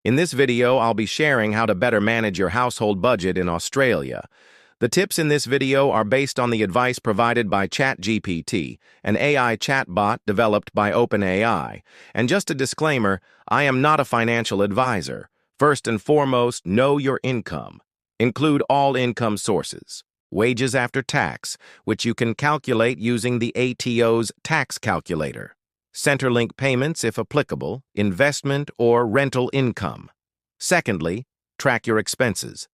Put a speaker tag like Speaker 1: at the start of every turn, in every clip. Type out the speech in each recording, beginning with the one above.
Speaker 1: In this video, I'll be sharing how to better manage your household budget in Australia. The tips in this video are based on the advice provided by ChatGPT, an AI chatbot developed by OpenAI. And just a disclaimer, I am not a financial advisor. First and foremost, know your income. Include all income sources. Wages after tax, which you can calculate using the ATO's tax calculator. Centrelink payments, if applicable, investment or rental income. Secondly, track your expenses.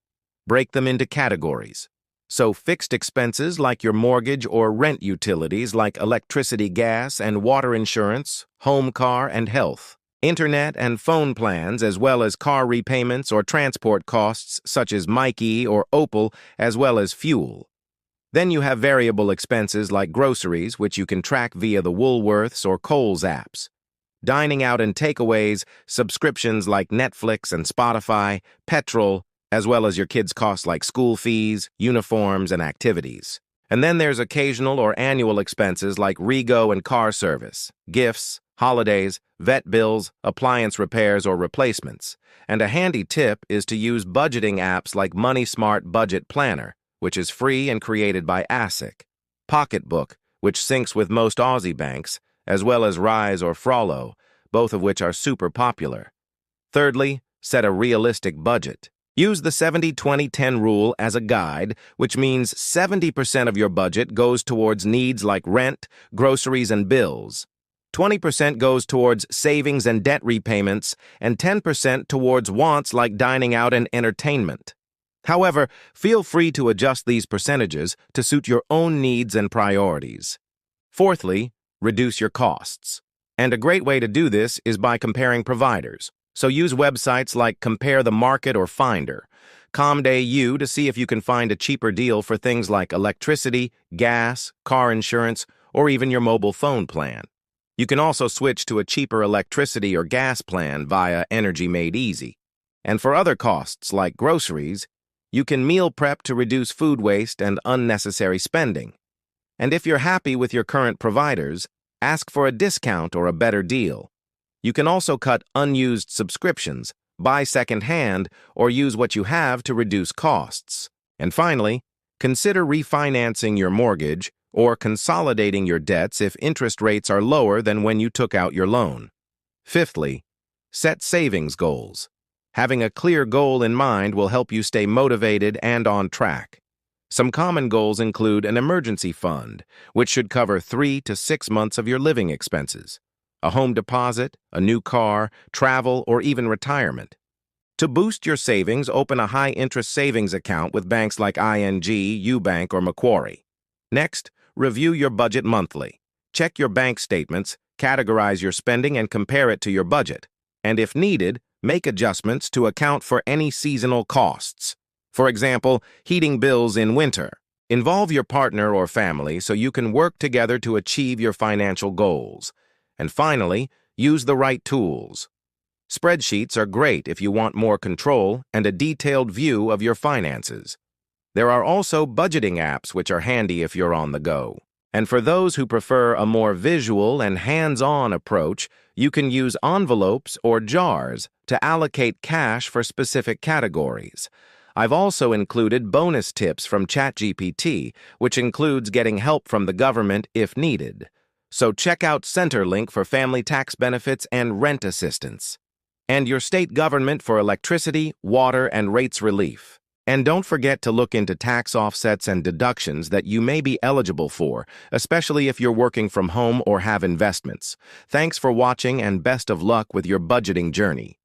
Speaker 1: Break them into categories. So fixed expenses like your mortgage or rent utilities like electricity, gas, and water insurance, home, car, and health. Internet and phone plans, as well as car repayments or transport costs such as Myki or Opal, as well as fuel. Then you have variable expenses like groceries, which you can track via the Woolworths or Coles apps. Dining out and takeaways, subscriptions like Netflix and Spotify, petrol, as well as your kids' costs like school fees, uniforms, and activities. And then there's occasional or annual expenses like Rego and car service, gifts, holidays, vet bills, appliance repairs or replacements. And a handy tip is to use budgeting apps like Money Smart Budget Planner, which is free and created by ASIC, Pocketbook, which syncs with most Aussie banks, as well as Rise or Frollo, both of which are super popular. Thirdly, set a realistic budget. Use the 70-20-10 rule as a guide, which means 70% of your budget goes towards needs like rent, groceries, and bills. 20% goes towards savings and debt repayments, and 10% towards wants like dining out and entertainment. However, feel free to adjust these percentages to suit your own needs and priorities. Fourthly, reduce your costs. And a great way to do this is by comparing providers. So use websites like Compare the Market or Finder. ComDay to see if you can find a cheaper deal for things like electricity, gas, car insurance, or even your mobile phone plan. You can also switch to a cheaper electricity or gas plan via Energy Made Easy. And for other costs like groceries, you can meal prep to reduce food waste and unnecessary spending. And if you're happy with your current providers, ask for a discount or a better deal. You can also cut unused subscriptions, buy second-hand, or use what you have to reduce costs. And finally, consider refinancing your mortgage or consolidating your debts if interest rates are lower than when you took out your loan. Fifthly, set savings goals. Having a clear goal in mind will help you stay motivated and on track. Some common goals include an emergency fund, which should cover 3 to 6 months of your living expenses, a home deposit, a new car, travel, or even retirement. To boost your savings, open a high-interest savings account with banks like ING, UBank, or Macquarie. Next, review your budget monthly. Check your bank statements, categorize your spending, and compare it to your budget. And if needed, make adjustments to account for any seasonal costs. For example, heating bills in winter. Involve your partner or family so you can work together to achieve your financial goals. And finally, use the right tools. Spreadsheets are great if you want more control and a detailed view of your finances. There are also budgeting apps which are handy if you're on the go. And for those who prefer a more visual and hands-on approach, you can use envelopes or jars to allocate cash for specific categories. I've also included bonus tips from ChatGPT, which includes getting help from the government if needed. So check out Centrelink for family tax benefits and rent assistance, and your state government for electricity, water, and rates relief. And don't forget to look into tax offsets and deductions that you may be eligible for, especially if you're working from home or have investments. Thanks for watching and best of luck with your budgeting journey.